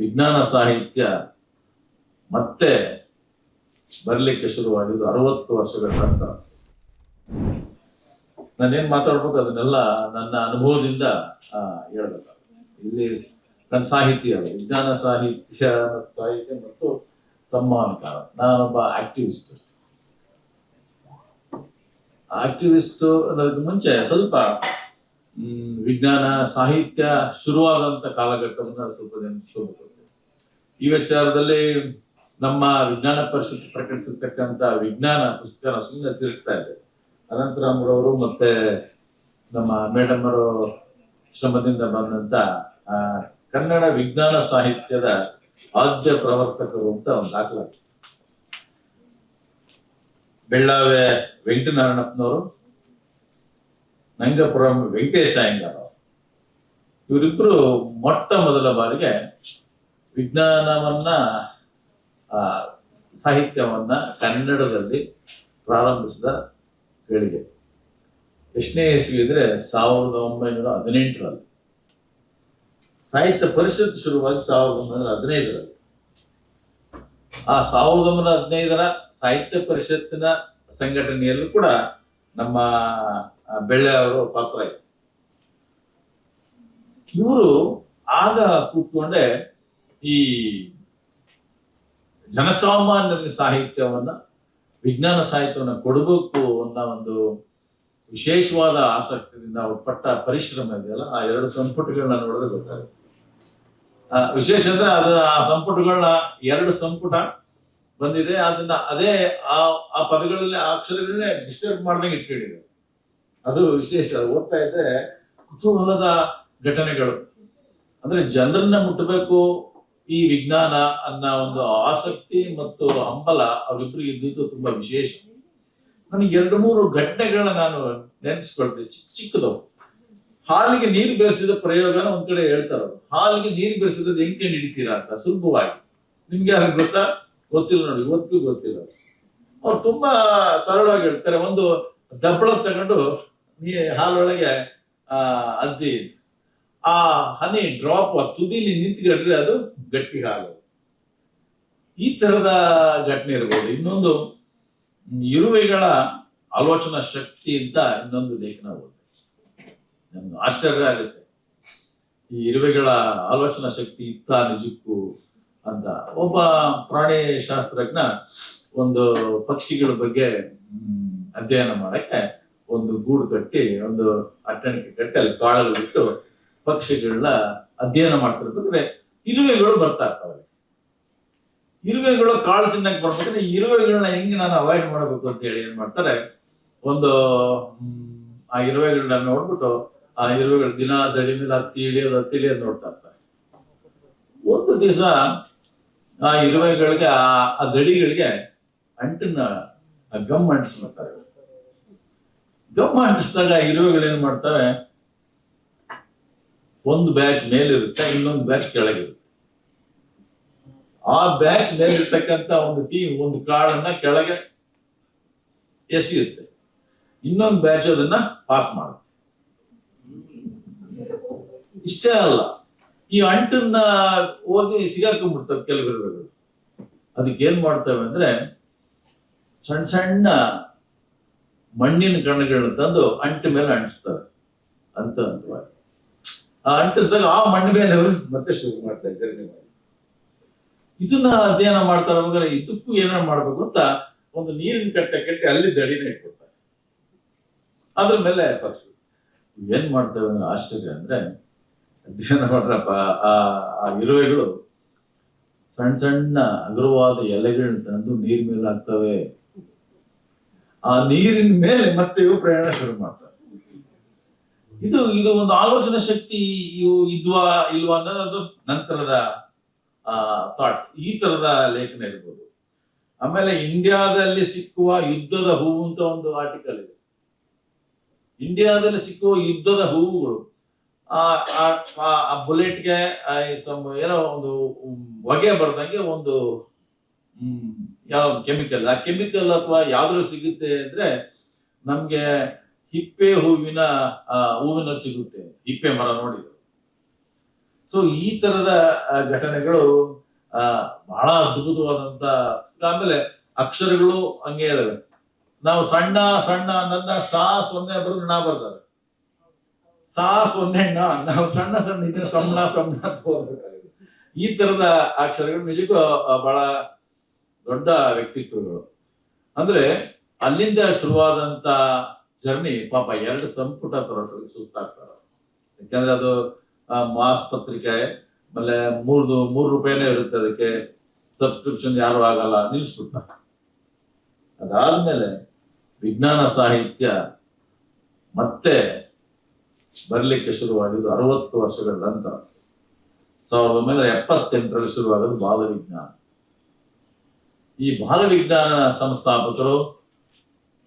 ವಿಜ್ಞಾನ ಸಾಹಿತ್ಯ ಮತ್ತೆ ಬರಲಿಕ್ಕೆ ಶುರುವಾಗಿದ್ದು 60 ವರ್ಷಗಳ ನಂತರ. ನಾನೇನ್ ಮಾತಾಡ್ಬೇಕು ಅದನ್ನೆಲ್ಲ ನನ್ನ ಅನುಭವದಿಂದ ಹೇಳ್ಬೇಕು. ಇಲ್ಲಿ ನನ್ನ ಸಾಹಿತ್ಯ ಅಲ್ಲ, ವಿಜ್ಞಾನ ಸಾಹಿತ್ಯ ಮತ್ತು ಸಂವಹನಕಾರ. ನಾನೊಬ್ಬ ಆಕ್ಟಿವಿಸ್ಟ್. ಅನ್ನೋದಕ್ಕೆ ಮುಂಚೆ ಸ್ವಲ್ಪ ವಿಜ್ಞಾನ ಸಾಹಿತ್ಯ ಶುರುವಾದಂತ ಕಾಲಘಟ್ಟವನ್ನು ಸ್ವಲ್ಪ ನೆನಪಿಸ್ಕೋಬೇಕು. ಈ ವಿಚಾರದಲ್ಲಿ ನಮ್ಮ ವಿಜ್ಞಾನ ಪರಿಷತ್ ಪ್ರಕಟಿಸಿರ್ತಕ್ಕಂಥ ವಿಜ್ಞಾನ ಪುಸ್ತಕನ ಸುಮ್ಮನೆ ತಿರುಗ್ತಾ ಇದೆ. ಅನಂತರಾಮ್ರವರು ಮತ್ತೆ ನಮ್ಮ ಮೇಡಮ್ ಅವರು ಶ್ರಮದಿಂದ ಬಂದಂತ ಕನ್ನಡ ವಿಜ್ಞಾನ ಸಾಹಿತ್ಯದ ಆದ್ಯ ಪ್ರವರ್ತಕರು ಅಂತ ಒಂದು ದಾಖಲಾಗಿದೆ. ಬೆಳ್ಳಾವೆ ವೆಂಕಟನಾರಾಯಣಪ್ಪನವರು, ನಂಗಪುರಂ ವೆಂಕಟೇಶ ಅಯ್ಯಂಗಾರ್ ಅವರು, ಇವರಿಬ್ರು ಮೊಟ್ಟ ಮೊದಲ ಬಾರಿಗೆ ವಿಜ್ಞಾನವನ್ನ ಸಾಹಿತ್ಯವನ್ನ ಕನ್ನಡದಲ್ಲಿ ಪ್ರಾರಂಭಿಸಿದ ಗಳಿಗೆ. ಎಷ್ಟನೇ ಇಸ್ವಿ ಇದ್ರೆ 1918ರಲ್ಲಿ. ಸಾಹಿತ್ಯ ಪರಿಷತ್ ಶುರುವಾಗಿ 1915ರಲ್ಲಿ. ಆ 1915ರ ಸಾಹಿತ್ಯ ಪರಿಷತ್ತಿನ ಸಂಘಟನೆಯಲ್ಲೂ ಕೂಡ ನಮ್ಮ ಬೆಳ್ಳೆ ಅವರು ಪಾತ್ರ ಇದೆ. ಇವರು ಆಗ ಕೂತ್ಕೊಂಡೆ ಈ ಜನಸಾಮಾನ್ಯರಿಗೆ ಸಾಹಿತ್ಯವನ್ನ, ವಿಜ್ಞಾನ ಸಾಹಿತ್ಯವನ್ನ ಕೊಡಬೇಕು ಅನ್ನೋ ಒಂದು ವಿಶೇಷವಾದ ಆಸಕ್ತಿಯಿಂದ ಅವ್ರು ಪಟ್ಟ ಪರಿಶ್ರಮ ಇದೆಯಲ್ಲ, ಆ 2 ಸಂಪುಟಗಳನ್ನ ನೋಡಿದ್ರೆ ಗೊತ್ತಾಗುತ್ತೆ. ವಿಶೇಷ ಅಂದ್ರೆ ಆ ಸಂಪುಟಗಳನ್ನ 2 ಸಂಪುಟ ಬಂದಿದೆ. ಅದನ್ನ ಅದೇ ಆ ಪದಗಳಲ್ಲಿ ಆ ಅಕ್ಷರಗಳನ್ನೇ ಡಿಸ್ಟರ್ಬ್ ಮಾಡ್ದಂಗೆ ಇಟ್ಕೊಂಡಿದೆ. ಅದು ವಿಶೇಷ. ಓದ್ತಾ ಇದ್ರೆ ಕುತೂಹಲದ ಘಟನೆಗಳು. ಅಂದ್ರೆ ಜನರನ್ನ ಮುಟ್ಟಬೇಕು ಈ ವಿಜ್ಞಾನ ಅನ್ನೋ ಒಂದು ಆಸಕ್ತಿ ಮತ್ತು ಹಂಬಲ ಅವರಿಬ್ರಿಗೆ ಇದ್ದಿದ್ದು ತುಂಬಾ ವಿಶೇಷ. ನನಗೆ 2-3 ಘಟನೆಗಳನ್ನ ನಾನು ನೆನೆಸ್ಕೊಳ್ತೇನೆ, ಚಿಕ್ಕದವು. ಹಾಲಿಗೆ ನೀರು ಬೆರೆಸಿದ ಪ್ರಯೋಗನ ಒಂದ್ ಕಡೆ ಹೇಳ್ತಾರ. ಹಾಲಿಗೆ ನೀರು ಬೆರೆಸಿದ ಹೆಂಗೆ ಹಿಡಿತೀರಾ ಅಂತ ಸುಲಭವಾಗಿ. ನಿಮ್ಗೆ ಯಾರು ಗೊತ್ತಾ? ಗೊತ್ತಿಲ್ಲ ನೋಡಿ, ಇವತ್ತಿಗೂ ಗೊತ್ತಿಲ್ಲ. ಅವ್ರು ತುಂಬಾ ಸರಳವಾಗಿ ಹೇಳ್ತಾರೆ. ಒಂದು ದಬ್ಬಳ ತಗೊಂಡು ಹಾಲೊಳಗೆ ಅದ್ದಿ ಆ ಹನಿ ಡ್ರಾಪ್ ತುದಿಲಿ ನಿಂತ್ಕೊಂಡ್ರೆ ಅದು ಗಟ್ಟಿ ಹಾಲು. ಈ ತರದ ಘಟನೆ ಇರ್ಬೋದು. ಇನ್ನೊಂದು ಇರುವೆಗಳ ಆಲೋಚನಾ ಶಕ್ತಿ ಅಂತ ಇನ್ನೊಂದು ಲೇಖನ ಓದಿದೆ. ನಮ್ಗೆ ಆಶ್ಚರ್ಯ ಆಗುತ್ತೆ, ಈ ಇರುವೆಗಳ ಆಲೋಚನಾ ಶಕ್ತಿ ಇತ್ತ ನಿಜಕ್ಕೂ ಅಂತ. ಒಬ್ಬ ಪ್ರಾಣಿ ಶಾಸ್ತ್ರಜ್ಞ ಒಂದು ಪಕ್ಷಿಗಳ ಬಗ್ಗೆ ಅಧ್ಯಯನ ಮಾಡಕ್ಕೆ ಒಂದು ಗೂಡು ಕಟ್ಟಿ, ಒಂದು ಅಟ್ಟಣಿಕೆ ಕಟ್ಟಿ ಅಲ್ಲಿ ಕಾಳಲ್ಲಿಟ್ಟು ಪಕ್ಷಿಗಳನ್ನ ಅಧ್ಯಯನ ಮಾಡ್ತಿರ್ಬೇಕಾದ್ರೆ ಇರುವೆಗಳು ಬರ್ತಾ ಇರ್ತಾವೆ. ಇರುವೆಗಳು ಕಾಳು ತಿನ್ನಕ್ ಬರ್ಬೇಕಾದ್ರೆ ಇರುವೆಗಳನ್ನ ಹೆಂಗೆ ನಾನು ಅವಾಯ್ಡ್ ಮಾಡಬೇಕು ಅಂತ ಹೇಳಿ ಏನ್ ಮಾಡ್ತಾರೆ, ಒಂದು ಆ ಇರುವೆಗಳನ್ನ ನೋಡ್ಬಿಟ್ಟು ಆ ಇರುವೆಗಳು ದಿನ ದಡಿ ಮೇಲೆ ಹತ್ತಿ ಇಳಿಯೋದು ನೋಡ್ತಾ ಇರ್ತಾರೆ. ಒಂದು ದಿವಸ ಆ ಇರುವೆಗಳಿಗೆ ಆ ದಡಿಗಳಿಗೆ ಅಂಟನ್ನ ಗಮ್ ಅಂಟಿಸ್ಬಿಡ್ತಾರೆ. ಗಮ್ ಅಂಟಿಸಿದಾಗ ಇರುವೆಗಳು ಏನ್ ಮಾಡ್ತವೆ, ಒಂದು ಬ್ಯಾಚ್ ಮೇಲಿರುತ್ತೆ, ಇನ್ನೊಂದು ಬ್ಯಾಚ್ ಕೆಳಗಿರುತ್ತೆ. ಆ ಬ್ಯಾಚ್ ಮೇಲಿರ್ತಕ್ಕಂಥ ಒಂದು ಕಾಳನ್ನ ಕೆಳಗೆ ಎಸೆಯುತ್ತೆ, ಇನ್ನೊಂದು ಬ್ಯಾಚ್ ಅದನ್ನ ಪಾಸ್ ಮಾಡುತ್ತೆ. ಇಷ್ಟೇ ಅಲ್ಲ, ಈ ಅಂಟನ್ನ ಹೋಗಿ ಸಿಗಾಕೊಂಡ್ಬಿಡ್ತವೆ ಕೆಲವು ಇರುವೆಗಳು. ಅದಕ್ಕೆ ಏನ್ ಮಾಡ್ತವೆ ಅಂದ್ರೆ ಸಣ್ಣ ಸಣ್ಣ ಮಣ್ಣಿನ ಕಣಗಳನ್ನ ತಂದು ಅಂಟ ಮೇಲೆ ಅಂಟಿಸ್ತವೆ. ಹಂತವಾಗಿ ಆ ಅಂಟಿಸಿದಾಗ ಆ ಮಣ್ಣ ಮೇಲೆ ಅವರು ಮತ್ತೆ ಶುರು ಮಾಡ್ತಾರೆ ಜರ್ನಿ ಮಾಡಿ. ಇದನ್ನ ಅಧ್ಯಯನ ಮಾಡ್ತಾರೆ. ಮಗನ ಇದಕ್ಕೂ ಏನಾರು ಮಾಡ್ಬೇಕು ಅಂತ ಒಂದು ನೀರಿನ ಕಟ್ಟೆ ಕಟ್ಟಿ ಅಲ್ಲಿ ದಡಿನ ಇಟ್ಕೊಡ್ತಾರೆ. ಅದ್ರ ಮೇಲೆ ಪಕ್ಷಿ ಏನ್ ಮಾಡ್ತೇವೆ ಅಂದ್ರೆ ಆಶ್ಚರ್ಯ ಅಂದ್ರೆ, ಅಧ್ಯಯನ ಮಾಡ್ರಪ್ಪ, ಆ ಇರುವೆಗಳು ಸಣ್ಣ ಸಣ್ಣ ಅಗರವಾದ ಎಲೆಗಳನ್ನ ತಂದು ನೀರ್ ಮೇಲೆ ಹಾಕ್ತವೆ. ಆ ನೀರಿನ ಮೇಲೆ ಮತ್ತೆ ಇವು ಪ್ರಯಾಣ ಶುರು ಮಾಡ್ತಾರೆ. ಇದು ಒಂದು ಆಲೋಚನಾ ಶಕ್ತಿ ಇದ್ವಾ ಇಲ್ವಾ ಅನ್ನೋದು ನಂತರದ ಥಾಟ್ಸ್. ಈ ತರದ ಲೇಖನ ಇರ್ಬೋದು. ಆಮೇಲೆ ಇಂಡಿಯಾದಲ್ಲಿ ಸಿಕ್ಕುವ ಯುದ್ಧದ ಹೂವು ಅಂತ ಒಂದು ಆರ್ಟಿಕಲ್ ಇದೆ. ಇಂಡಿಯಾದಲ್ಲಿ ಸಿಕ್ಕುವ ಯುದ್ಧದ ಹೂವುಗಳು ಆ ಬುಲೆಟ್ಗೆ ಏನೋ ಒಂದು ಹೊಗೆ ಬರ್ದಂಗೆ ಒಂದು ಯಾವ ಕೆಮಿಕಲ್, ಆ ಕೆಮಿಕಲ್ ಅಥವಾ ಯಾವ್ದ್ರಲ್ಲಿ ಸಿಗುತ್ತೆ ಅಂದ್ರೆ ನಮ್ಗೆ ಹಿಪ್ಪೆ ಹೂವಿನಲ್ಲಿ ಸಿಗುತ್ತೆ. ಹಿಪ್ಪೆ ಮರ ನೋಡಿದ್ರು. ಸೊ ಈ ತರದ ಘಟನೆಗಳು ಬಹಳ ಅದ್ಭುತವಾದಂತ. ಆಮೇಲೆ ಅಕ್ಷರಗಳು ಹಂಗೆ ಇದಾವೆ. ನಾವು ಸಣ್ಣ ಸಣ್ಣ ನನ್ನ ಸಾ ಸೊನ್ನೆ ಬರೆದು ನಾ ಬರ್ತಾರೆ, ಸಾ ಸೊನ್ನೆ ನಾವು ಸಣ್ಣ ಸಣ್ಣ ಇದ್ರೆ ಸಣ್ಣ ಸಣ್ಣ ಅಂತ ಹೋಗ್ಬೇಕಾಗಿದೆ. ಈ ತರದ ಅಕ್ಷರಗಳು ನಿಜಕ್ಕೂ ಬಹಳ ದೊಡ್ಡ ವ್ಯಕ್ತಿತ್ವಗಳು. ಅಂದ್ರೆ ಅಲ್ಲಿಂದ ಶುರುವಾದಂತ ಜರ್ನಿ ಪಾಪ 2 ಸಂಪುಟ ತರೋಷ್ಟಿಗೆ ಸುಸ್ತಾಗ್ತಾರೆ. ಯಾಕಂದ್ರೆ ಅದು ಮಾಸ್ ಪತ್ರಿಕೆ, ಆಮೇಲೆ 3 ರೂಪಾಯಿನೇ ಇರುತ್ತೆ, ಅದಕ್ಕೆ ಸಬ್ಸ್ಕ್ರಿಪ್ಷನ್ ಯಾರು ಆಗಲ್ಲ, ನಿಲ್ಲಿಸ್ಬಿಡ್ತಾರೆ. ಅದಾದ್ಮೇಲೆ ವಿಜ್ಞಾನ ಸಾಹಿತ್ಯ ಮತ್ತೆ ಬರ್ಲಿಕ್ಕೆ ಶುರುವಾಗಿದ್ದು 60 ವರ್ಷಗಳ ನಂತರ 1978ರಲ್ಲಿ ಶುರುವಾಗೋದು ಬಾಲ ವಿಜ್ಞಾನ. ಈ ಬಾಲ ವಿಜ್ಞಾನ ಸಂಸ್ಥಾಪಕರು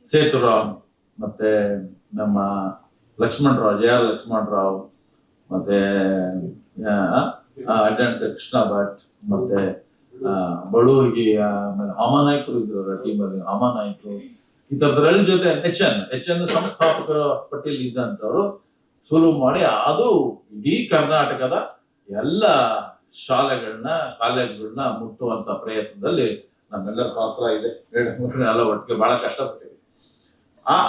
ಸೇತುರಾಮ್, ಮತ್ತೆ ನಮ್ಮ ಲಕ್ಷ್ಮಣರಾವ್, JR ಲಕ್ಷ್ಮಣರಾವ್, ಮತ್ತೆ ಕೃಷ್ಣ ಭಟ್, ಮತ್ತೆ ಬಳ್ಳೂರಿಗೆ ಅಮಾನಾಯ್ಕರು ಇದ್ರು ಟೀಮಲ್ಲಿ. ಅಮಾನಾಯ್ಕರು ಈ ತರದ್ರಲ್ಲಿ ಜೊತೆ ಎಚ್ ಎನ್ ಸಂಸ್ಥಾಪಕರ ಪಟ್ಟಿಯಲ್ಲಿ ಇದ್ದಂತವ್ರು ಶುರು ಮಾಡಿ ಅದು ಇಡೀ ಕರ್ನಾಟಕದ ಎಲ್ಲ ಶಾಲೆಗಳನ್ನ, ಕಾಲೇಜ್ಗಳನ್ನ ಮುಟ್ಟುವಂತ ಪ್ರಯತ್ನದಲ್ಲಿ ನಮ್ಮೆಲ್ಲರ ಪಾತ್ರ ಇದೆ. ಎಲ್ಲ ಒಟ್ಟಿಗೆ ಬಹಳ ಕಷ್ಟಪಟ್ಟಿದೆ.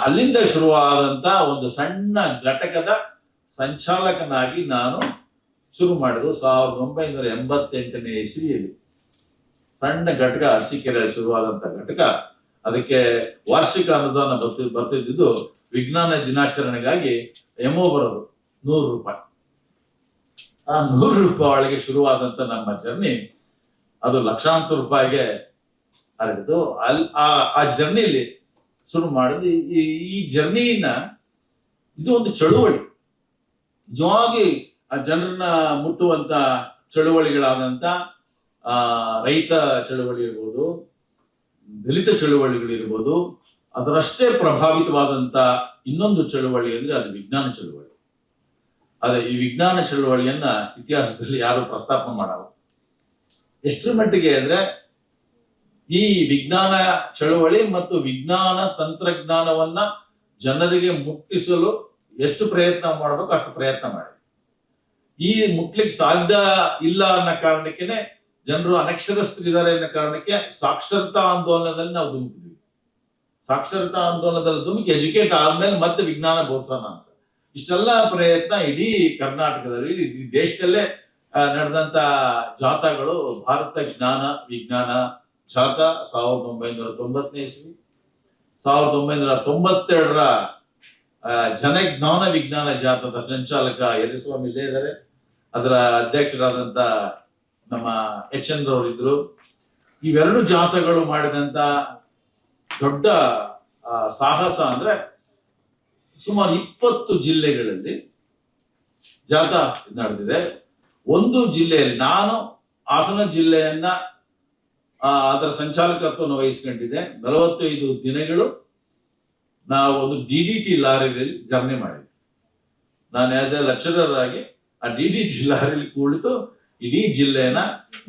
ಅಲ್ಲಿಂದ ಶುರುವಾದಂತ ಒಂದು ಸಣ್ಣ ಘಟಕದ ಸಂಚಾಲಕನಾಗಿ ನಾನು ಶುರು ಮಾಡಿದ್ದು 1988ನೇ ಇಸ್ವಿಯಲ್ಲಿ. ಸಣ್ಣ ಘಟಕ, ಅರಸೀಕೆರೆಯಲ್ಲಿ ಶುರುವಾದಂತ ಘಟಕ. ಅದಕ್ಕೆ ವಾರ್ಷಿಕ ಅನುದಾನ ಬರ್ತಿದ್ದು ವಿಜ್ಞಾನ ದಿನಾಚರಣೆಗಾಗಿ ಎಮೋ ಬರೋದು 100 ರೂಪಾಯಿ. ಆ 100 ರೂಪಾಯಿ ಒಳಗೆ ಶುರುವಾದಂತ ನಮ್ಮ ಜರ್ನಿ ಅದು ಲಕ್ಷಾಂತರ ರೂಪಾಯಿಗೆ ಹರಿದು ಆ ಜರ್ನಿಲಿ ಶುರು ಮಾಡಿದ್ದು. ಈ ಜರ್ನಿನ ಇದು ಒಂದು ಚಳುವಳಿ, ನಿಜವಾಗಿ ಆ ಜನರನ್ನ ಮುಟ್ಟುವಂತ ಚಳುವಳಿಗಳಾದಂತ ರೈತ ಚಳುವಳಿ ಇರ್ಬೋದು, ದಲಿತ ಚಳುವಳಿಗಳಿರ್ಬೋದು. ಅದರಷ್ಟೇ ಪ್ರಭಾವಿತವಾದಂತ ಇನ್ನೊಂದು ಚಳುವಳಿ ಅಂದ್ರೆ ಅದು ವಿಜ್ಞಾನ ಚಳುವಳಿ. ಆದ್ರೆ ಈ ವಿಜ್ಞಾನ ಚಳುವಳಿಯನ್ನ ಇತಿಹಾಸದಲ್ಲಿ ಯಾರು ಪ್ರಸ್ತಾಪ ಮಾಡಲ್ಲ. ಎಷ್ಟರ ಮಟ್ಟಿಗೆ ಅಂದ್ರೆ ಈ ವಿಜ್ಞಾನ ಚಳುವಳಿ ಮತ್ತು ವಿಜ್ಞಾನ ತಂತ್ರಜ್ಞಾನವನ್ನ ಜನರಿಗೆ ಮುಟ್ಟಿಸಲು ಎಷ್ಟು ಪ್ರಯತ್ನ ಮಾಡಬೇಕು ಅಷ್ಟು ಪ್ರಯತ್ನ ಮಾಡಿ. ಈ ಮುಟ್ಲಿಕ್ಕೆ ಸಾಧ್ಯ ಇಲ್ಲ ಅನ್ನೋ ಕಾರಣಕ್ಕೇನೆ ಜನರು ಅನಕ್ಷರಸ್ಥರಿದ್ದಾರೆ ಅನ್ನೋ ಕಾರಣಕ್ಕೆ ಸಾಕ್ಷರತಾ ಆಂದೋಲನದಲ್ಲಿ ನಾವು ಧುಮುಕಿದ್ವಿ. ಸಾಕ್ಷರತಾ ಆಂದೋಲನದಲ್ಲಿ ಧುಮುಕಿ ಎಜುಕೇಟ್ ಆದ್ಮೇಲೆ ಮತ್ತೆ ವಿಜ್ಞಾನ ಬೋಧಿಸೋಣ ಅಂತ ಇಷ್ಟೆಲ್ಲ ಪ್ರಯತ್ನ ಇಡೀ ಕರ್ನಾಟಕದಲ್ಲಿ, ಇಡೀ ದೇಶದಲ್ಲೇ ನಡೆದಂತ ಜಾಥಾಗಳು. ಭಾರತ ಜ್ಞಾನ ವಿಜ್ಞಾನ ಜಾಥಾ 1990ನೇ ಇಸ್ವಿ, 1992ರ ಜನಜ್ಞಾನ ವಿಜ್ಞಾನ ಜಾಥಾದ ಸಂಚಾಲಕ ಯರಿಸ್ವಾಮಿ ಇಲ್ಲೇ ಇದ್ದಾರೆ. ಅದರ ಅಧ್ಯಕ್ಷರಾದಂತ ನಮ್ಮ HN ರವರು ಇದ್ರು. ಇವೆರಡು ಜಾಥಾಗಳು ಮಾಡಿದಂತ ದೊಡ್ಡ ಸಾಹಸ ಅಂದ್ರೆ ಸುಮಾರು 20 ಜಿಲ್ಲೆಗಳಲ್ಲಿ ಜಾಥಾ ನಡೆದಿದೆ. ಒಂದು ಜಿಲ್ಲೆಯಲ್ಲಿ ನಾನು ಹಾಸನ ಜಿಲ್ಲೆಯನ್ನ ಅದರ ಸಂಚಾಲಕತ್ವವನ್ನು ವಹಿಸ್ಕೊಂಡಿದ್ದೆ. 45 ದಿನಗಳು ನಾವು ಒಂದು DDT ಲಾರಿಯಲ್ಲಿ ಜರ್ನಿ ಮಾಡಿದ್ವಿ. ನಾನು ಆಸ್ ಎ ಲೆಕ್ಚರರ್ ಆಗಿ ಆ DDT ಲಾರಿಯಲ್ಲಿ ಕುಳಿತು ಇಡೀ ಜಿಲ್ಲೆನ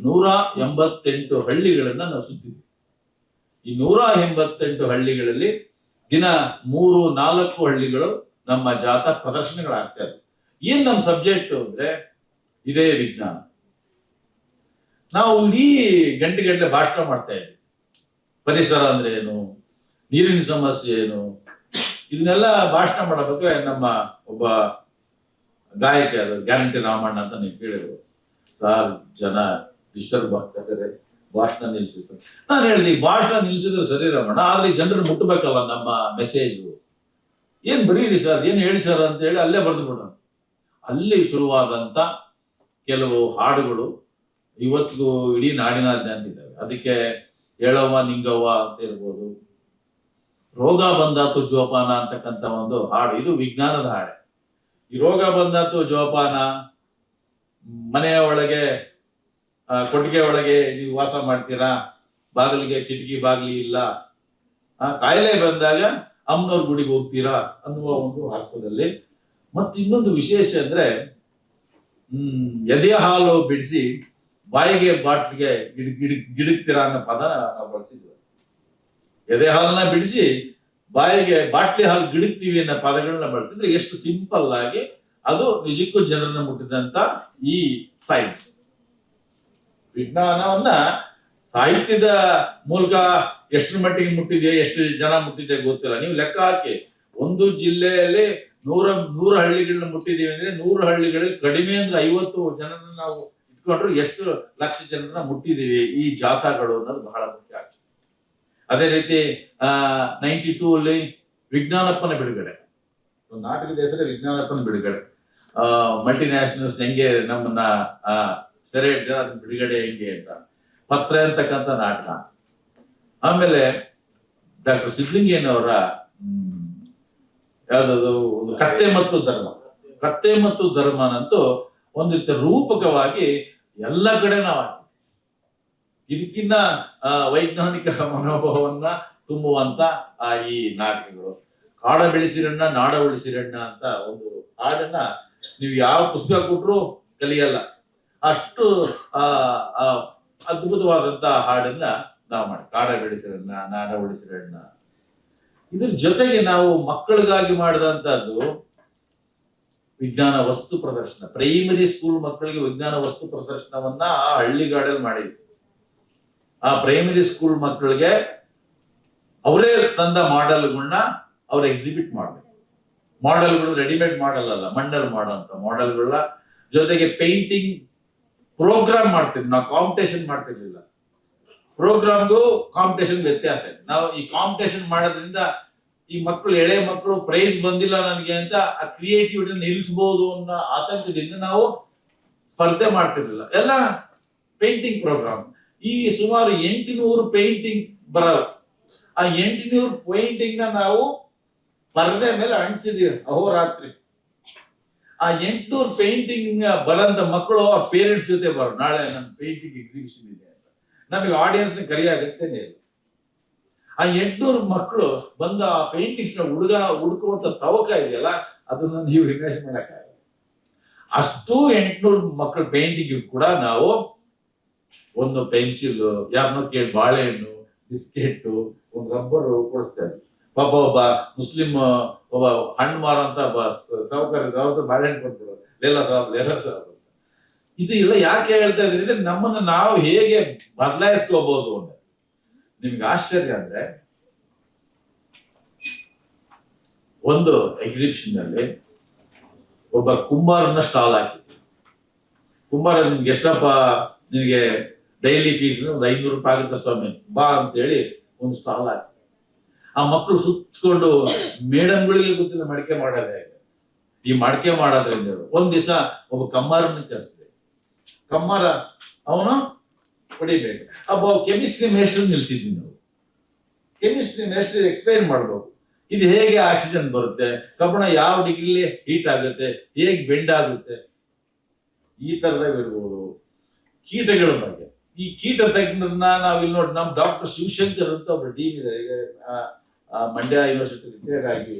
188 ಹಳ್ಳಿಗಳನ್ನ ನಾವು ಸುತ್ತಿದ್ವಿ. ಈ 188 ಹಳ್ಳಿಗಳಲ್ಲಿ ದಿನ 3-4 ಹಳ್ಳಿಗಳು ನಮ್ಮ ಜಾಥಾ ಪ್ರದರ್ಶನಗಳಾಗ್ತಾ ಇದ್ವು. ಏನ್ ನಮ್ಮ ಸಬ್ಜೆಕ್ಟ್ ಅಂದ್ರೆ ಇದೇ ವಿಜ್ಞಾನ. ನಾವು ಇಡೀ ಗಂಟೆ ಭಾಷಣ ಮಾಡ್ತಾ ಇದ್ವಿ. ಪರಿಸರ ಅಂದ್ರೆ ಏನು, ನೀರಿನ ಸಮಸ್ಯೆ ಏನು, ಇದನ್ನೆಲ್ಲ ಭಾಷಣ ಮಾಡಬೇಕಾದ್ರೆ ನಮ್ಮ ಒಬ್ಬ ಗಾಯಕ ಗ್ಯಾರಂಟಿ ರಾಮಣ್ಣ ಅಂತ ನೀವು ಕೇಳಿದ್ರು. ಸಾರ್ ಜನ ಡಿಸ್ಟರ್ಬ್ ಆಗ್ತಾ ಇದ್ದಾರೆ, ಭಾಷಣ ನಿಲ್ಸಿ ಸರ್. ನಾನು ಹೇಳಿದೆ ಭಾಷಣ ನಿಲ್ಸಿದ್ರೆ ಸರಿ ರಾಮಣ್ಣ, ಆದ್ರೆ ಜನರು ಮುಟ್ಟಬೇಕಲ್ಲ ನಮ್ಮ ಮೆಸೇಜ್. ಏನ್ ಬರೀರಿ ಸರ್, ಏನ್ ಹೇಳಿ ಸರ್ ಅಂತ ಹೇಳಿ ಅಲ್ಲೇ ಬರೆದು ಬಿಡೋಣ. ಅಲ್ಲಿ ಶುರುವಾದಂತ ಕೆಲವು ಹಾಡುಗಳು ಇವತ್ತಿಗೂ ಇಡೀ ನಾಡಿನಾದ್ಯಂತ ಇದ್ದಾವೆ. ಅದಕ್ಕೆ ಹೇಳವ್ವ ನಿಂಗವ್ವ ಅಂತ ಇರ್ಬೋದು, ರೋಗ ಬಂದಾತು ಜೋಪಾನ ಅಂತಕ್ಕಂಥ ಒಂದು ಹಾಡು, ಇದು ವಿಜ್ಞಾನದ ಹಾಡೆ. ಈ ರೋಗ ಬಂದಾತು ಜೋಪಾನ, ಮನೆಯ ಒಳಗೆ ಕೊಟ್ಟಿಗೆ ಒಳಗೆ ನೀವು ವಾಸ ಮಾಡ್ತೀರಾ, ಬಾಗಿಲಿಗೆ ಕಿಟಕಿ ಬಾಗಿಲಿ ಇಲ್ಲ, ಕಾಯಿಲೆ ಬಂದಾಗ ಅಮ್ಮನವ್ರ ಗುಡಿಗೆ ಹೋಗ್ತೀರಾ ಅನ್ನುವ ಒಂದು ಅರ್ಥದಲ್ಲಿ. ಮತ್ತು ಇನ್ನೊಂದು ವಿಶೇಷ ಅಂದ್ರೆ ಎದೆಯ ಹಾಲು ಬಿಡಿಸಿ ಬಾಯಿಗೆ ಬಾಟ್ಲಿಗೆ ಗಿಡಕ್ತೀರಾ ಅನ್ನೋ ಪದ ನಾವು ಬಳಸಿದ್ವಿ. ಎದೆ ಹಾಲನ್ನ ಬಿಡಿಸಿ ಬಾಯಿಗೆ ಬಾಟ್ಲಿ ಹಾಲು ಗಿಡಕ್ತೀವಿ ಅನ್ನೋ ಪದಗಳನ್ನ ಬಳಸಿದ್ರೆ ಎಷ್ಟು ಸಿಂಪಲ್ ಆಗಿ ಅದು ನಿಜಕ್ಕೂ ಜನರನ್ನ ಮುಟ್ಟಿದಂತ ಈ ಸೈನ್ಸ್. ವಿಜ್ಞಾನವನ್ನ ಸಾಹಿತ್ಯದ ಮೂಲಕ ಎಷ್ಟರ ಮಟ್ಟಿಗೆ ಮುಟ್ಟಿದೆ, ಎಷ್ಟು ಜನ ಮುಟ್ಟಿದೆ ಗೊತ್ತಿಲ್ಲ. ನೀವು ಲೆಕ್ಕ ಹಾಕಿ, ಒಂದು ಜಿಲ್ಲೆಯಲ್ಲಿ 100 ಹಳ್ಳಿಗಳನ್ನ ಮುಟ್ಟಿದೀವಿ ಅಂದ್ರೆ 100 ಹಳ್ಳಿಗಳಲ್ಲಿ ಕಡಿಮೆ ಅಂದ್ರೆ 50 ಜನರನ್ನ ನಾವು ಇಟ್ಕೊಂಡ್ರು ಎಷ್ಟು ಲಕ್ಷ ಜನರನ್ನ ಮುಟ್ಟಿದೀವಿ ಈ ಜಾಥಾಗಳು ಅನ್ನೋದು ಬಹಳ ಮುಖ್ಯ ಆಗ್ತದೆ. ಅದೇ ರೀತಿ 92 ಅಲ್ಲಿ ವಿಜ್ಞಾನಪ್ಪನ ಬಿಡುಗಡೆ, ಒಂದು ನಾಟಕದ ಹೆಸರೇ ವಿಜ್ಞಾನಪ್ಪನ ಬಿಡುಗಡೆ. ಮಲ್ಟಿನ್ಯಾಷನಲ್ಸ್ ಹೆಂಗೆ ನಮ್ಮನ್ನ ಸೆರೆ ಹಿಡಿದ ಅದನ್ನ ಬಿಡುಗಡೆ ಹೆಂಗೆ ಅಂತ ಪತ್ರ ಅಂತಕ್ಕಂಥ ನಾಟಕ. ಆಮೇಲೆ ಡಾಕ್ಟರ್ ಸಿದ್ಧಲಿಂಗಯ್ಯನವರ ಯಾವ್ದದು ಒಂದು ಕತ್ತೆ ಮತ್ತು ಧರ್ಮನಂತೂ ಒಂದು ರೀತಿಯ ರೂಪಕವಾಗಿ ಎಲ್ಲ ಕಡೆ ನಾವು ಇದಕ್ಕಿನ್ನ ವೈಜ್ಞಾನಿಕ ಮನೋಭಾವವನ್ನ ತುಂಬುವಂತ ಈ ನಾಟಕಗಳು. ಕಾಡ ಬೆಳೆಸಿರಣ್ಣ ನಾಡ ಉಳಿಸಿರಣ್ಣ ಅಂತ ಒಂದು ಹಾಡನ್ನ ನೀವು ಯಾವ ಪುಸ್ತಕ ಕೊಟ್ರು ಕಲಿಯಲ್ಲ, ಅಷ್ಟು ಅದ್ಭುತವಾದಂತ ಹಾಡನ್ನ ನಾವು ಮಾಡಿ. ಕಾಡ ಬೆಳೆಸಿರಣ್ಣ ನಾಡ ಉಳಿಸಿರಣ್ಣ. ಇದ್ರ ಜೊತೆಗೆ ನಾವು ಮಕ್ಕಳಿಗಾಗಿ ಮಾಡಿದಂತದ್ದು ವಿಜ್ಞಾನ ವಸ್ತು ಪ್ರದರ್ಶನ. ಪ್ರೈಮರಿ ಸ್ಕೂಲ್ ಮಕ್ಕಳಿಗೆ ವಿಜ್ಞಾನ ವಸ್ತು ಪ್ರದರ್ಶನವನ್ನ ಆ ಹಳ್ಳಿಗಾಡಲ್ಲಿ ಮಾಡಿದ್ವಿ. ಆ ಪ್ರೈಮರಿ ಸ್ಕೂಲ್ ಮಕ್ಕಳಿಗೆ ಅವರೇ ತಂದ ಮಾಡೆಲ್ಗಳನ್ನ ಅವ್ರು ಎಕ್ಸಿಬಿಟ್ ಮಾಡ್ಬೇಕು. ಮಾಡೆಲ್ಗಳು ರೆಡಿಮೇಡ್ ಮಾಡೆಲ್ ಅಲ್ಲ, ಮಣ್ಣಲ್ಲಿ ಮಾಡುವಂತ ಮಾಡೆಲ್ಗಳನ್ನ ಜೊತೆಗೆ ಪೇಂಟಿಂಗ್ ಪ್ರೋಗ್ರಾಮ್ ಮಾಡ್ತಿದ್ವಿ. ನಾವು ಕಾಂಪಿಟೇಷನ್ ಮಾಡ್ತಿರ್ಲಿಲ್ಲ. ಪ್ರೋಗ್ರಾಮ್ಗೂ ಕಾಂಪಿಟೇಷನ್ ವ್ಯತ್ಯಾಸ ಇದೆ. ನಾವು ಈ ಕಾಂಪಿಟೇಷನ್ ಮಾಡೋದ್ರಿಂದ ಈ ಮಕ್ಕಳು, ಎಳೆ ಮಕ್ಕಳು ಪ್ರೈಸ್ ಬಂದಿಲ್ಲ ನನಗೆ ಅಂತ ಆ ಕ್ರಿಯೇಟಿವಿಟಿ ನಿಲ್ಲಿಸಬಹುದು ಅನ್ನೋ ಆತಂಕದಿಂದ ನಾವು ಸ್ಪರ್ಧೆ ಮಾಡ್ತಿರ್ಲಿಲ್ಲ. ಎಲ್ಲ ಪೇಂಟಿಂಗ್ ಪ್ರೋಗ್ರಾಮ್. ಈ ಸುಮಾರು 800 ಪೇಂಟಿಂಗ್ ಬರಲ್ಲ. ಆ 800 ಪೇಂಟಿಂಗ್ ನ ನಾವು ಪರದೆ ಮೇಲೆ ಅಂಟಿಸಿದೀವಿ ಅಹೋರಾತ್ರಿ. ಆ 800 ಪೇಂಟಿಂಗ್ ಬರಂತ ಮಕ್ಕಳು ಆ ಪೇರೆಂಟ್ಸ್ ಜೊತೆ ನಾಳೆ ನನ್ನ ಪೇಂಟಿಂಗ್ ಎಕ್ಸಿಬಿಷನ್ ಇದೆ ಅಂತ ನಮಗೆ ಆಡಿಯನ್ಸ್ ನ ಕರೆಯಾಗತ್ತೇನೆ ಇಲ್ಲ. ಆ 800 ಮಕ್ಕಳು ಬಂದ ಆ ಪೇಂಟಿಂಗ್ಸ್ ನ ಹುಡುಕುವಂತ ತವಕ ಇದೆಯಲ್ಲ, ಅದನ್ನ ನೀವು ಇಮ್ಯಾಜಿನ್ ಮಾಡಕ್ಕಾಗಲ್ಲ. ಅಷ್ಟು 800 ಮಕ್ಕಳ ಪೇಂಟಿಂಗ್ ಕೂಡ ನಾವು ಒಂದು ಪೆನ್ಸಿಲ್, ಯಾರನ್ನೋ ಕೇಳಿ ಬಾಳೆಹಣ್ಣು, ಬಿಸ್ಕೆಟ್, ಒಂದು ರಬ್ಬರ್ ಕೊಡಿಸ್ತಾ ಇದ್ವಿ. ಪಾಪ ಒಬ್ಬ ಮುಸ್ಲಿಂ ಒಬ್ಬ ಹಣ್ಣು ಮಾರಂತ ಸಾಹುಕಾರ ಬಾಳೆಹಣ್ಣು ಕೊಟ್ಬಿಡೋದು, ಲೇಲಾ ಸಾಹಬ್. ಇದು ಇಲ್ಲ ಯಾಕೆ ಹೇಳ್ತಾ ಇದ್ರಿ ಅಂದ್ರೆ ನಮ್ಮನ್ನ ನಾವು ಹೇಗೆ ಬದಲಾಯಿಸ್ಕೋಬಹುದು ಅಂತ. ನಿಮ್ಗೆ ಆಶ್ಚರ್ಯ ಅಂದ್ರೆ, ಒಂದು ಎಕ್ಸಿಬಿಷನ್ ಅಲ್ಲಿ ಒಬ್ಬ ಕುಂಬಾರನ್ನ ಸ್ಟಾಲ್ ಹಾಕಿದ್ರು. ಕುಂಬಾರ, ನಿಮ್ಗೆ ಎಷ್ಟಪ್ಪ, ನಿನಗೆ ಡೈಲಿ ಫೀಸ್ ಒಂದು 500 ರೂಪಾಯಿ ಆಗುತ್ತೆ ಸ್ವಾಮಿ, ಬಾ ಅಂತ ಹೇಳಿ ಒಂದು ಸ್ಟಾಲ್ ಹಾಕಿ ಆ ಮಕ್ಕಳು ಸುತ್ತಕೊಂಡು ಮೇಡಮ್ಗಳಿಗೆ ಗೊತ್ತಿಲ್ಲ ಮಡಿಕೆ ಮಾಡೋದೇ. ಈ ಮಡಿಕೆ ಮಾಡೋದ್ರಿಂದ ಒಂದ್ ದಿವಸ ಒಬ್ಬ ಕಮ್ಮಾರನ್ನ ಕರೆಸಿದೆ. ಕಮ್ಮಾರ ಅವನು ಹೊಡಿಬೇಕು. ಒಬ್ಬ ಕೆಮಿಸ್ಟ್ರಿ ಮೇಸ್ಟರ್ ನಿಲ್ಸಿದ್ವಿ ನಾವು. ಕೆಮಿಸ್ಟ್ರಿ ಮೇಸ್ಟರ್ ಎಕ್ಸ್ಪ್ಲೈನ್ ಮಾಡ್ಬೇಕು, ಇದು ಹೇಗೆ ಆಕ್ಸಿಜನ್ ಬರುತ್ತೆ, ಕಬ್ಬಣ ಯಾವ ಡಿಗ್ರಿಲಿ ಹೀಟ್ ಆಗುತ್ತೆ, ಹೇಗೆ ಬೆಂಡ್ ಆಗುತ್ತೆ, ಈ ತರದಾಗಿರ್ಬೋದು. ಕೀಟಗಳ ಬಗ್ಗೆ, ಈ ಕೀಟ ತಜ್ಞರನ್ನ ನಾವು ಇಲ್ಲಿ ನೋಡಿ, ನಮ್ ಡಾಕ್ಟರ್ ಶಿವಶಂಕರ್ ಅಂತ ಒಬ್ರು ಟೀಮ್ ಇದೆ, ಮಂಡ್ಯ ಯೂನಿವರ್ಸಿಟಿ ರಿಟೈರ್ಡ್ ಆಗಿ,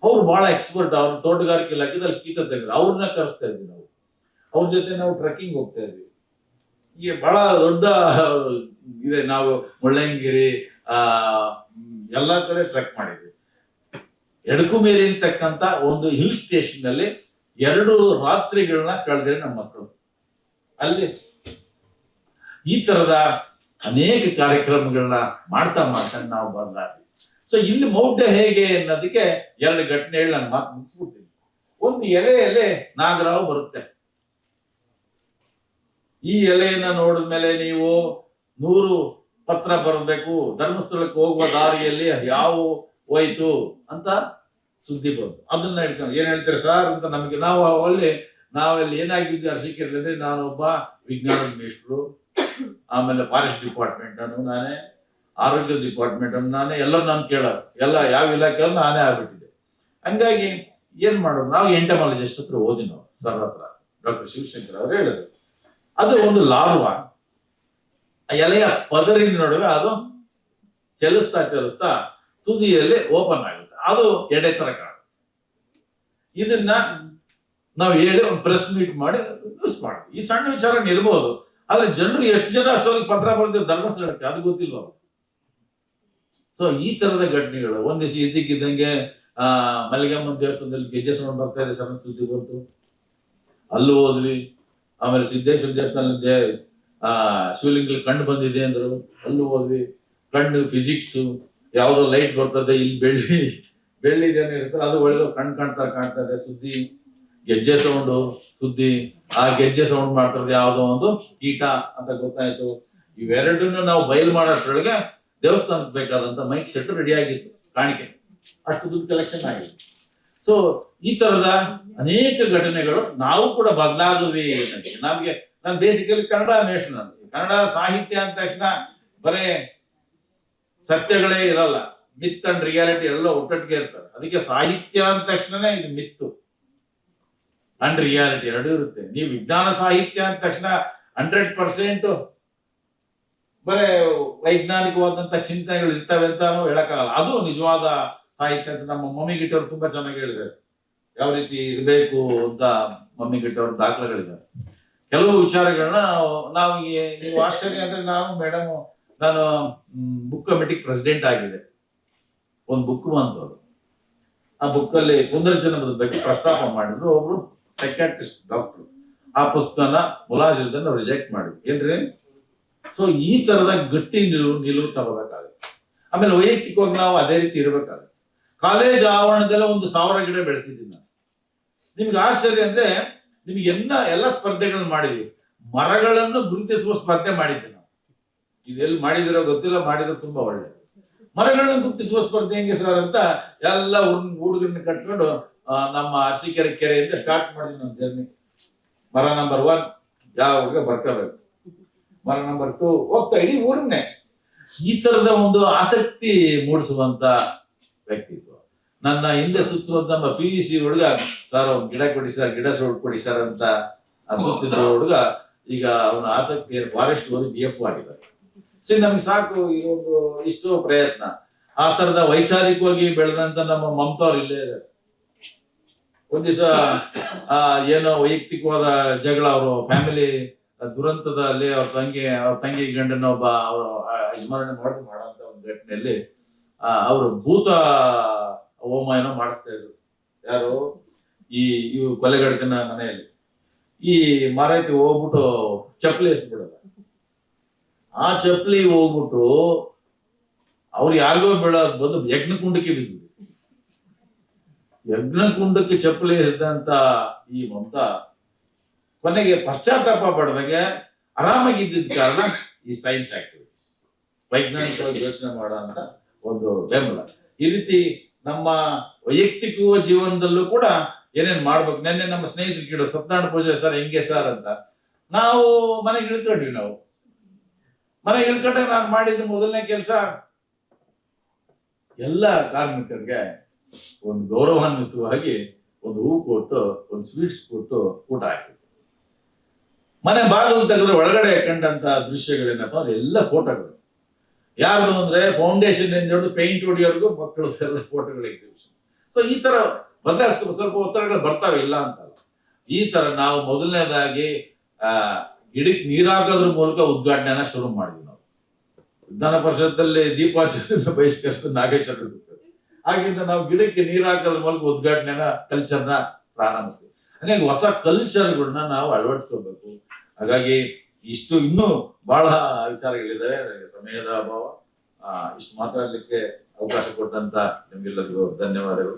ಅವ್ರು ಬಹಳ ಎಕ್ಸ್ಪರ್ಟ್. ಅವ್ರ ತೋಟಗಾರಿಕೆ ಇಲಾಖೆದಲ್ಲಿ ಕೀಟ ತಜ್ಞರು, ಅವ್ರನ್ನ ಕರೆಸ್ತಾ ಇದ್ವಿ ನಾವು. ಅವ್ರ ಜೊತೆ ನಾವು ಟ್ರೆಕ್ಕಿಂಗ್ ಹೋಗ್ತಾ ಇದ್ವಿ. ಈಗ ಬಹಳ ದೊಡ್ಡ ಇದೆ. ನಾವು ಮುಳ್ಳಯ್ಯನಗಿರಿ ಎಲ್ಲಾ ಕಡೆ ಟ್ರೆಕ್ ಮಾಡಿದ್ವಿ. ಎಡಕುಮೇರಿ ಅಂತಕ್ಕಂತ ಒಂದು ಹಿಲ್ ಸ್ಟೇಷನ್ ಅಲ್ಲಿ 2 ರಾತ್ರಿಗಳನ್ನ ಕಳೆದ್ರೆ ನಮ್ಮ ಮಕ್ಕಳು. ಅಲ್ಲಿ ಈ ತರದ ಅನೇಕ ಕಾರ್ಯಕ್ರಮಗಳನ್ನ ಮಾಡ್ತಾ ನಾವು ಬಂದ್ವಿ. ಸೊ ಇಲ್ಲಿ ಮೌಢ್ಯ ಹೇಗೆ ಅನ್ನೋದಕ್ಕೆ 2 ಘಟನೆ ಹೇಳಿ ನಾನು ಮಾತು ಮುಗಿಸ್ಬಿಡ್ತೀನಿ. ಒಂದು ಎಲೆ ನಾಗರಾವ್ ಬರುತ್ತೆ. ಈ ಎಲೆಯನ್ನ ನೋಡಿದ್ಮೇಲೆ ನೀವು 100 ಪತ್ರ ಬರಬೇಕು, ಧರ್ಮಸ್ಥಳಕ್ಕೆ ಹೋಗುವ ದಾರಿಯಲ್ಲಿ ಯಾವ ಹೋಯ್ತು ಅಂತ ಸುದ್ದಿ ಬಂತು. ಅದನ್ನ ಇಟ್ಕೊಂಡು ಏನ್ ಹೇಳ್ತಾರೆ ಸರ್ ಅಂತ ನಮಗೆ, ನಾವಲ್ಲಿ ಏನಾಗಿದ್ವಿ ಅರಸೀಕೆರೆ, ನಾನೊಬ್ಬ ವಿಜ್ಞಾನದ ಮೇಷ್ಟ್ರು, ಆಮೇಲೆ ಫಾರೆಸ್ಟ್ ಡಿಪಾರ್ಟ್ಮೆಂಟ್ ಅನ್ನು ನಾನೇ, ಆರೋಗ್ಯ ಡಿಪಾರ್ಟ್ಮೆಂಟ್ ಅನ್ನು ನಾನೇ, ಎಲ್ಲರೂ ನಾನು ಕೇಳೋರು, ಎಲ್ಲ ಯಾವ ಇಲಾಖೆಯಲ್ಲೂ ನಾನೇ ಆಗ್ಬಿಟ್ಟಿದೆ. ಹಂಗಾಗಿ ಏನ್ ಮಾಡೋದು, ನಾವು ಎಂಟಮಾಲಜಿಸ್ಟ್ ಹತ್ರ ಓದಿ, ನಾವು ಸರ್ ಹತ್ರ ಡಾಕ್ಟರ್ ಶಿವಶಂಕರ್ ಅವರು ಹೇಳಿದ್ರು, ಅದು ಒಂದು ಲಾರ್ವಾ ಎಲೆಯ ಪದರಿನ ನಡುವೆ ಅದು ಚಲಿಸ್ತಾ ತುದಿಯಲ್ಲಿ ಓಪನ್ ಆಗುತ್ತೆ, ಅದು ಎಡೆ ತರ ಕಾಣುತ್ತೆ. ಇದನ್ನ ನಾವು ಹೇಳಿ ಒಂದು ಪ್ರೆಸ್ ಮೀಟ್ ಮಾಡಿ ನ್ಯೂಸ್ ಮಾಡ್ತೀವಿ. ಈ ಸಣ್ಣ ವಿಚಾರ ಇರ್ಬೋದು, ಆದ್ರೆ ಜನರು ಎಷ್ಟು ಜನ ಅಷ್ಟೊಂದು ಪತ್ರ ಬರ್ತೀವಿ ಧರ್ಮಸ್ಥಳಕ್ಕೆ, ಅದು ಗೊತ್ತಿಲ್ವ. ಸೊ ಈ ತರದ ಘಟನೆಗಳು ಒಂದ್ ದಿವಸ ಇದ್ದಕ್ಕಿದ್ದಂಗೆ ಮಲ್ಲಿಗಮ್ಮನ ದೇವಸ್ಥಾನದಲ್ಲಿ ಗೆಜ್ಜೆ ಸೌಂಡ್ ಬರ್ತಾ ಇದೆ ಸರ್ ಸುದ್ದಿ ಬಂತು, ಅಲ್ಲೂ ಹೋದ್ವಿ. ಆಮೇಲೆ ಸಿದ್ದೇಶ್ವರ ದೇವಸ್ಥಾನದಲ್ಲಿ ಶಿವಲಿಂಗ ಕಂಡು ಬಂದಿದೆ ಅಂದ್ರು, ಅಲ್ಲೂ ಹೋದ್ವಿ. ಕಣ್ಣು ಫಿಸಿಕ್ಸ್ ಯಾವ್ದೋ ಲೈಟ್ ಬರ್ತದೆ, ಇಲ್ಲಿ ಬೆಳ್ಳಿ ಜನ ಇರ್ತದೆ, ಅದು ಒಳ್ಳೆ ಕಾಣ್ತಾ ಇದೆ ಸುದ್ದಿ. ಗೆಜ್ಜೆ ಸೌಂಡ್ ಸುದ್ದಿ, ಆ ಗೆಜ್ಜೆ ಸೌಂಡ್ ಮಾಡ್ತಾರೆ ಯಾವ್ದೋ ಒಂದು ಕೀಟ ಅಂತ ಗೊತ್ತಾಯ್ತು. ಇವೆರಡನ್ನು ನಾವು ಬಯಲು ಮಾಡೋಷ್ಟ್ರೊಳಗೆ ದೇವಸ್ಥಾನಕ್ಕೆ ಬೇಕಾದಂತ ಮೈಕ್ ಸೆಟ್ ರೆಡಿ ಆಗಿತ್ತು, ಕಾಣಿಕೆ ಅಷ್ಟು ದುಡ್ಡು ಕಲೆಕ್ಷನ್ ಆಗಿದೆ. ಸೊ ಈ ತರದ ಅನೇಕ ಘಟನೆಗಳು ನಾವು ಕೂಡ ಬದಲಾದ್ವಿ. ನಮ್ಗೆ ನಾನು ಬೇಸಿಕಲಿ ಕನ್ನಡ ಮೇಷನ್, ಕನ್ನಡ ಸಾಹಿತ್ಯ ಅಂದ ತಕ್ಷಣ ಬರೇ ಸತ್ಯಗಳೇ ಇರಲ್ಲ, ಮಿತ್ ಅಂಡ್ ರಿಯಾಲಿಟಿ ಎಲ್ಲ ಒಟ್ಟೊಟ್ಟಿಗೆ ಇರ್ತಾರೆ. ಅದಕ್ಕೆ ಸಾಹಿತ್ಯ ಅಂದ ತಕ್ಷಣನೇ ಇದು ಮಿತ್ತು ಅಂಡ್ ರಿಯಾಲಿಟಿ ಎರಡೂ ಇರುತ್ತೆ. ನೀವು ವಿಜ್ಞಾನ ಸಾಹಿತ್ಯ ಅಂದ ತಕ್ಷಣ 100% ಬರೇ ವೈಜ್ಞಾನಿಕವಾದಂತ ಚಿಂತನೆಗಳು ಇರ್ತವೆ ಅಂತಾನು ಹೇಳಕ್ಕಾಗಲ್ಲ. ಅದು ನಿಜವಾದ ಸಾಹಿತ್ಯ ಅಂತ ನಮ್ಮ ಮಮ್ಮಿ ಗಿಟ್ಟವ್ರು ತುಂಬಾ ಚೆನ್ನಾಗಿ ಹೇಳಿದ್ದಾರೆ. ಯಾವ ರೀತಿ ಇರಬೇಕು ಅಂತ ಮಮ್ಮಿ ಗಿಟ್ಟವ್ರ ದಾಖಲೆಗಳಿದ್ದಾರೆ. ಕೆಲವು ವಿಚಾರಗಳನ್ನ ನಾವು ನೀವು ಆಶ್ಚರ್ಯ ಅಂದ್ರೆ ನಾನು ಬುಕ್ ಕಮಿಟಿ ಪ್ರೆಸಿಡೆಂಟ್ ಆಗಿದೆ. ಒಂದು ಬುಕ್ ಬಂತು, ಅದು ಆ ಬುಕ್ ಅಲ್ಲಿ ಪುನರ್ಜನ್ಮದ ಬಗ್ಗೆ ಪ್ರಸ್ತಾಪ ಮಾಡಿದ್ರು ಒಬ್ರು ಸೈಕ್ಯಾಟ್ರಿಸ್ಟ್ ಡಾಕ್ಟರ್. ಆ ಪುಸ್ತಕನ ಮುಲಾಜಿಲ್ದ ನಾವು ರಿಜೆಕ್ಟ್ ಮಾಡಿದ್ವಿ. ಏನ್ರಿ? ಸೊ ಈ ತರದ ಗಟ್ಟಿ ನಿಲುವು ತಗೋಬೇಕಾಗುತ್ತೆ. ಆಮೇಲೆ ವೈಯಕ್ತಿಕವಾಗಿ ನಾವು ಅದೇ ರೀತಿ ಇರಬೇಕಾಗುತ್ತೆ. ಕಾಲೇಜ್ ಆವರಣದಲ್ಲ 1,000 ಗಿಡ ಬೆಳೆಸಿದ್ದೀನಿ ನಾನು. ನಿಮ್ಗೆ ಆಶ್ಚರ್ಯ ಅಂದ್ರೆ ನಿಮ್ಗೆ ಎಲ್ಲ ಸ್ಪರ್ಧೆಗಳನ್ನ ಮಾಡಿದ್ವಿ. ಮರಗಳನ್ನು ಗುರುತಿಸುವ ಸ್ಪರ್ಧೆ ಮಾಡಿದ್ವಿ ನಾವು. ಇದೆಲ್ಲಿ ಮಾಡಿದಿರೋ ಗೊತ್ತಿಲ್ಲ, ಮಾಡಿದ್ರೆ ತುಂಬಾ ಒಳ್ಳೆ. ಮರಗಳನ್ನು ಗುರುತಿಸುವ ಸ್ಪರ್ಧೆ ಹೆಂಗೆ ಸರ್ ಅಂತ ಎಲ್ಲ ಹುಡುಗರನ್ನ ಕಟ್ಕೊಂಡು ನಮ್ಮ ಅರಸೀಕೆರೆ ಕೆರೆಯಿಂದ ಸ್ಟಾರ್ಟ್ ಮಾಡಿದ್ವಿ ನಮ್ಮ ಜರ್ನಿ. ಮರ ನಂಬರ್ 1 ಯಾವ ಹುಡುಗ ಬರ್ಕೋಬೇಕು, ಮರ ನಂಬರ್ 2 ಹೋಗ್ತಾ ಇಡೀ ಊರನ್ನೇ. ಈ ತರದ ಒಂದು ಆಸಕ್ತಿ ಮೂಡಿಸುವಂತ ವ್ಯಕ್ತಿತ್ವ. ನನ್ನ ಹಿಂದೆ ಸುತ್ತುವಂತ ನಮ್ಮ PUC ಹುಡುಗ, ಸರ್ ಅವ್ನು ಗಿಡ ಕೊಡಿ ಸರ್, ಗಿಡ ಕೊಡಿ ಸರ್ ಅಂತ ಸುತ್ತಿದ್ದ ಹುಡುಗ ಈಗ ಅವನ ಆಸಕ್ತಿ ಫಾರೆಸ್ಟ್ ಓದಿ BF ಆಗಿದ್ದಾರೆ. ಸರಿ, ನಮ್ಗೆ ಸಾಕು ಇದೊಂದು ಇಷ್ಟು ಪ್ರಯತ್ನ. ಆ ತರದ ವೈಚಾರಿಕವಾಗಿ ಬೆಳೆದಂತ ನಮ್ಮ ಮಮತಾವ್ರು ಇಲ್ಲೇ ಇದ್ದಾರೆ. ಒಂದ್ ದಿವಸ ಏನೋ ವೈಯಕ್ತಿಕವಾದ ಜಗಳ, ಅವರು ಫ್ಯಾಮಿಲಿ ದುರಂತದಲ್ಲಿ ಅವ್ರ ತಂಗಿ ಗಂಡನ ಒಬ್ಬ ಅವರು ಯಜಮಾನ ಮಾಡುವಂತ ಒಂದು ಘಟನೆಯಲ್ಲಿ ಅವರು ಭೂತ ಹೋಮ ಏನೋ ಮಾಡಿಸ್ತಾ ಇದ್ರು. ಯಾರು? ಇವು ಕೊಲೆಗಡಕನ ಮನೆಯಲ್ಲಿ. ಈ ಮಾರಾಯ್ತಿ ಹೋಗ್ಬಿಟ್ಟು ಚಪ್ಪಲಿ ಎಸ್ಬಿಡಲ್ಲ. ಆ ಚಪ್ಪಲಿ ಹೋಗ್ಬಿಟ್ಟು ಅವ್ರು ಯಾರಿಗೋ ಬೀಳೋದು ಬಂದು ಯಜ್ಞಕುಂಡಕ್ಕೆ ಬಿದ್ದು, ಯಜ್ಞಕುಂಡಕ್ಕೆ ಚಪ್ಪಲಿ ಎಸೆದಂತ ಈ ಮಮತಾ ಕೊನೆಗೆ ಪಶ್ಚಾತ್ತಾಪ ಪಡೆದಾಗೆ ಆರಾಮಾಗಿದ್ದ ಕಾರಣ ಈ ಸೈನ್ಸ್ ಆಕ್ಟಿವಿಟೀಸ್, ವೈಜ್ಞಾನಿಕವಾಗಿ ಯೋಚನೆ ಮಾಡೋಂತ ಒಂದು ಬೆಂಬಲ. ಈ ರೀತಿ ನಮ್ಮ ವೈಯಕ್ತಿಕ ಜೀವನದಲ್ಲೂ ಕೂಡ ಏನೇನ್ ಮಾಡ್ಬೇಕು. ನೆನ್ನೆ ನಮ್ಮ ಸ್ನೇಹಿತರು ಕೇಳೋ ಸತ್ಯನಾರಾಯಣ ಪೂಜೆ ಸರ್ ಹೆಂಗೆ ಸರ್ ಅಂತ. ನಾವು ಮನೆಗೆ ಇಳ್ಕೊಂಡ್ವಿ. ಮನೆಗೆ ಇಳ್ಕೊಂಡ್ರೆ ನಾನು ಮಾಡಿದ ಮೊದಲನೇ ಕೆಲಸ ಎಲ್ಲ ಕಾರ್ಮಿಕರಿಗೆ ಒಂದು ಗೌರವಾನ್ವಿತವಾಗಿ ಒಂದು ಹೂ ಕೊಟ್ಟು, ಒಂದು ಸ್ವೀಟ್ಸ್ ಕೊಟ್ಟು ಊಟ ಹಾಕಿ. ಮನೆ ಬಾಗಿಲು ತೆಗೆದ್ರೆ ಒಳಗಡೆ ಕಂಡಂತ ದೃಶ್ಯಗಳೇನಪ್ಪ ಅಂದ್ರೆ ಎಲ್ಲ ಫೋಟೋಗಳು. ಯಾರ್ದು ಅಂದ್ರೆ ಫೌಂಡೇಶನ್ ಇಂದ ಹಿಡಿದು ಪೇಂಟ್ ಹೊಡಿಯೋರ್ಗು ಮಕ್ಕಳು ಎಲ್ಲ ಫೋಟೋಗಳ ಎಕ್ಸಿಬಿಷನ್. ಸೊ ಈ ತರ ಬದಲಾಯಿಸ್ಕೊ ಸ್ವಲ್ಪ ಒತ್ತಡಗಳು ಬರ್ತಾವೆ, ಇಲ್ಲ ಅಂತಲ್ಲ. ಈ ತರ ನಾವು ಮೊದಲನೇದಾಗಿ ಗಿಡಕ್ಕೆ ನೀರಾಕೋದ್ರ ಮೂಲಕ ಉದ್ಘಾಟನೆನ ಶುರು ಮಾಡಿದ್ವಿ. ನಾವು ವಿಜ್ಞಾನ ಪರಿಷತ್ತಲ್ಲಿ ದೀಪಾವಳಿ ಬಹಿಷ್ಕರಿಸಿದ ನಾಗೇಶ್ವರ ಗೊತ್ತದು. ಹಾಗಿಂದ ನಾವು ಗಿಡಕ್ಕೆ ನೀರ್ ಹಾಕೋದ್ರ ಮೂಲಕ ಉದ್ಘಾಟನೆನ ಕಲ್ಚರ್ನ ಪ್ರಾರಂಭಿಸ್ತೀವಿ. ಹಾಗಾಗಿ ಹೊಸ ಕಲ್ಚರ್ಗಳನ್ನ ನಾವು ಅಳವಡಿಸ್ಕೋಬೇಕು. ಹಾಗಾಗಿ ಇಷ್ಟು ಇನ್ನೂ ಬಹಳ ವಿಚಾರಗಳಿದ್ದಾವೆ. ಸಮಯದ ಅಭಾವ. ಇಷ್ಟು ಮಾತಾಡ್ಲಿಕ್ಕೆ ಅವಕಾಶ ಕೊಟ್ಟಂತ ನಿಮ್ಗೆಲ್ಲರಿಗೂ ಧನ್ಯವಾದಗಳು.